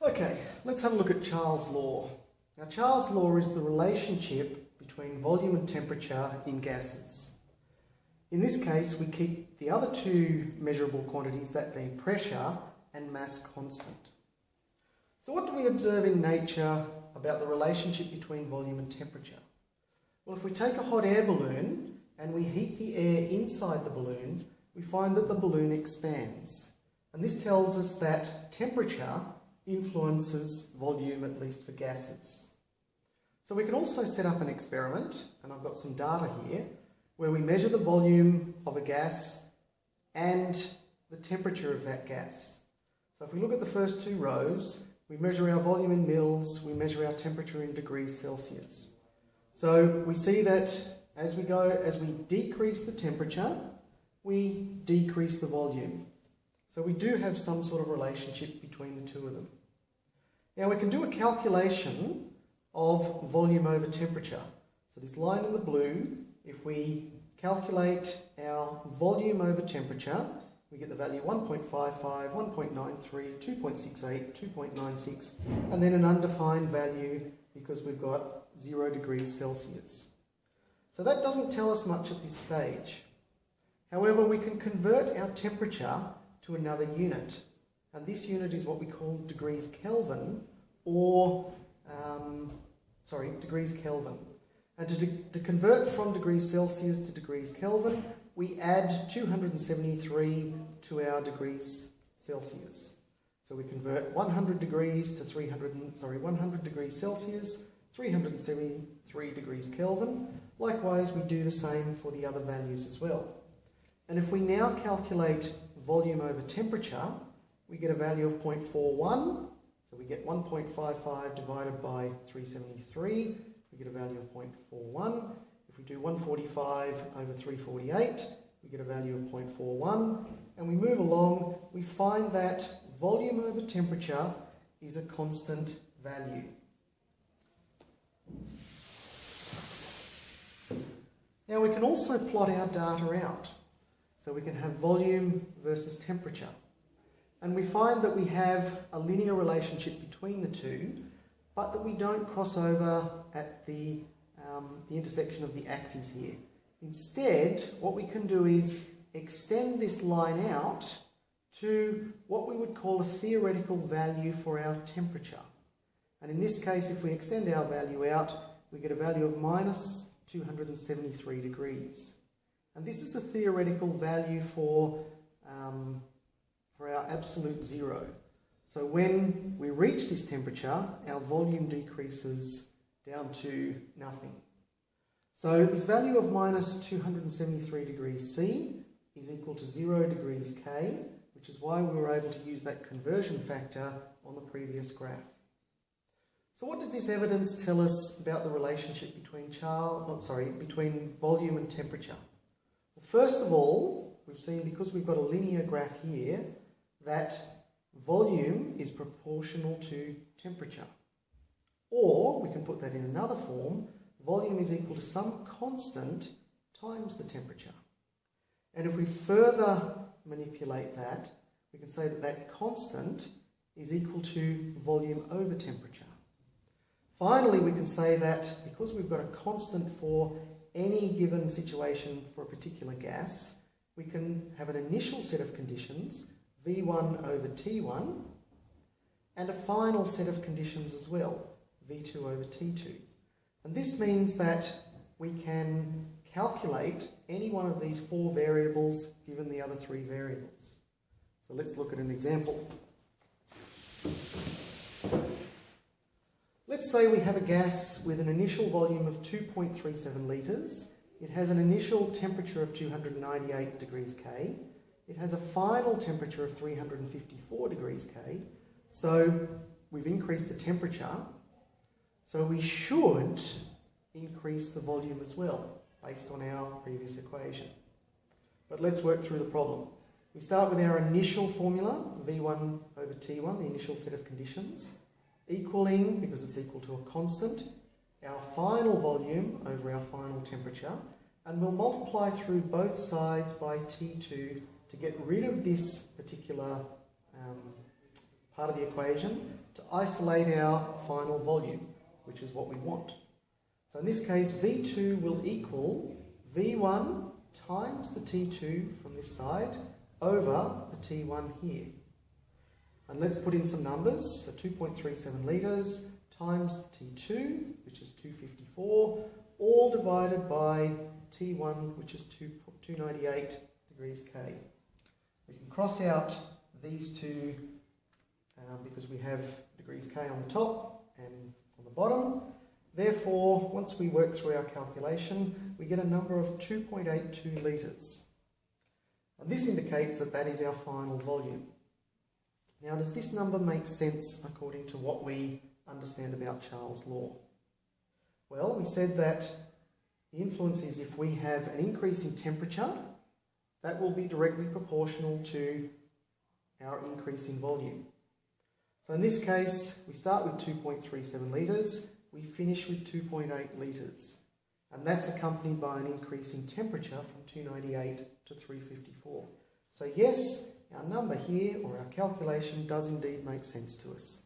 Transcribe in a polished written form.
Okay, let's have a look at Charles' law. Now, Charles' law is the relationship between volume and temperature in gases. In this case, we keep the other two measurable quantities, that being pressure and mass, constant. So what do we observe in nature about the relationship between volume and temperature? Well, if we take a hot air balloon and we heat the air inside the balloon, we find that the balloon expands. And this tells us that temperature influences volume, at least for gases. So we can also set up an experiment, and I've got some data here, where we measure the volume of a gas and the temperature of that gas. So if we look at the first two rows, we measure our volume in mils, we measure our temperature in degrees Celsius. So we see that as we decrease the temperature, we decrease the volume. So we do have some sort of relationship between the two of them. Now we can do a calculation of volume over temperature. So this line in the blue, if we calculate our volume over temperature, we get the value 1.55, 1.93, 2.68, 2.96, and then an undefined value because we've got 0 degrees Celsius. So that doesn't tell us much at this stage. However, we can convert our temperature to another unit, and this unit is what we call degrees Kelvin, or degrees Kelvin. And to convert from degrees Celsius to degrees Kelvin, we add 273 to our degrees Celsius. So we convert 100 degrees to 100 degrees Celsius, 373 degrees Kelvin. Likewise, we do the same for the other values as well. And if we now calculate volume over temperature, we get a value of 0.41. So we get 1.55 divided by 373. We get a value of 0.41. If we do 145 over 348, we get a value of 0.41. And we move along, we find that volume over temperature is a constant value. Now we can also plot our data out. So we can have volume versus temperature. And we find that we have a linear relationship between the two, but that we don't cross over at the intersection of the axes here. Instead, what we can do is extend this line out to what we would call a theoretical value for our temperature. And in this case, if we extend our value out, we get a value of minus 273 degrees. And this is the theoretical value for our absolute zero. So when we reach this temperature, our volume decreases down to nothing. So this value of minus 273 degrees C is equal to 0 degrees K, which is why we were able to use that conversion factor on the previous graph. So what does this evidence tell us about the relationship between between volume and temperature? Well, first of all, we've seen, because we've got a linear graph here, that volume is proportional to temperature. Or, we can put that in another form, volume is equal to some constant times the temperature. And if we further manipulate that, we can say that that constant is equal to volume over temperature. Finally, we can say that because we've got a constant for any given situation for a particular gas, we can have an initial set of conditions, V1 over T1, and a final set of conditions as well, V2 over T2. And this means that we can calculate any one of these four variables given the other three variables. So let's look at an example. Let's say we have a gas with an initial volume of 2.37 litres. It has an initial temperature of 298 degrees K. It has a final temperature of 354 degrees K. So we've increased the temperature. So we should increase the volume as well, based on our previous equation. But let's work through the problem. We start with our initial formula, V1 over T1, the initial set of conditions, equaling, because it's equal to a constant, our final volume over our final temperature, and we'll multiply through both sides by T2 to get rid of this particular part of the equation to isolate our final volume, which is what we want. So in this case, V2 will equal V1 times the T2 from this side over the T1 here. And let's put in some numbers. So 2.37 litres times the T2, which is 254, all divided by T1, which is 298 degrees K. We can cross out these two because we have degrees K on the top and on the bottom. Therefore, once we work through our calculation, we get a number of 2.82 litres. And this indicates that that is our final volume. Now, does this number make sense according to what we understand about Charles' law? Well, we said that the influence is if we have an increase in temperature, that will be directly proportional to our increase in volume. So in this case, we start with 2.37 litres, we finish with 2.8 litres. And that's accompanied by an increase in temperature from 298 to 354. So yes, our number here, or our calculation, does indeed make sense to us.